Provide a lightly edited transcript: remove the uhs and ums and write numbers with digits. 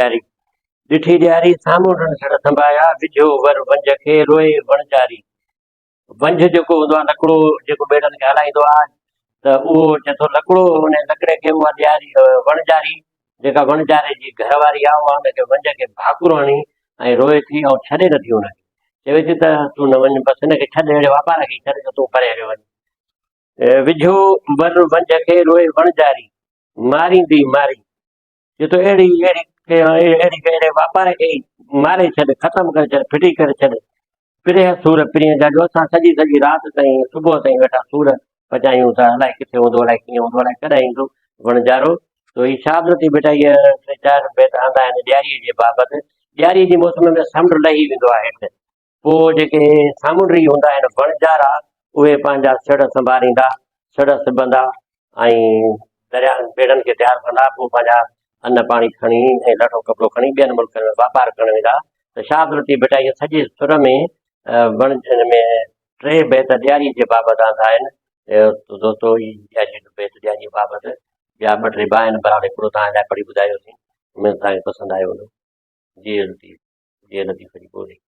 ॾियारी ॾिठी ॾियारी साम्हूं छड़ संभाया विझो वर वंज खे रोए वणजारी। वंज जेको हूंदो आहे लकिड़ो जेको ॿेड़नि खे हलाईंदो आहे त उहो चए थो लकिड़ो हुन लकिड़े खे उहा ॾियारी वणजारी जेका वणजारे जी घरवारी आहे उहा हुनखे वंज खे भाकुर हणी ऐं रोए थी ऐं छॾे नथी हुनखे चवे थी त तूं न वञ बसि हिनखे छॾे अहिड़े वापार खे छॾे त तूं परे हलियो वञ। विझो वर वंज खे रोए वणजारी मारींदी मारी चए थो अहिड़े वापार खे मारे छॾ ख़तमु करे छॾ फिटी करे छॾ। पिरे सूर पिरीअ जा जो असां सॼी सॼी राति ताईं सुबुह ताईं वेठा सूर पचायूं था अलाए किथे हूंदो अलाए कीअं हूंदो अलाए कॾहिं ईंदो वणजारो। तो ही छा बि नथी बेटा इहे टे चारि बैत आंदा आहिनि ॾियारीअ जे बाबति। ॾियारीअ जी मौसम में समुंड लही वेंदो आहे हेठि पोइ जेके सामुंडी हूंदा आहिनि वणजारा उहे पंहिंजा छड़ संभालींदा छड़ सिबंदा ऐं दरिया ॿेड़नि खे तयारु कंदा पोइ पंहिंजा अन्न पाणी खणी ऐं लटो कपिड़ो खणी ॿियनि मुल्कनि में वापारु करणु वेंदा। त छा बि नथी बेटा इहे सॼे सुर में वण में टे बैत ॾियारीअ जे बाबति आंदा आहिनि। दोस्तो ही बैत ॾियारीअ बाबति ॿिया ॿ टे ॿ आहिनि बराबरि हिकिड़ो तव्हां लाइ पढ़ी ॿुधायोसीं उमेद तव्हांखे पसंदि आयो हूंदो। जी लतीफ़ जी लतीफ़ जी ॿोली।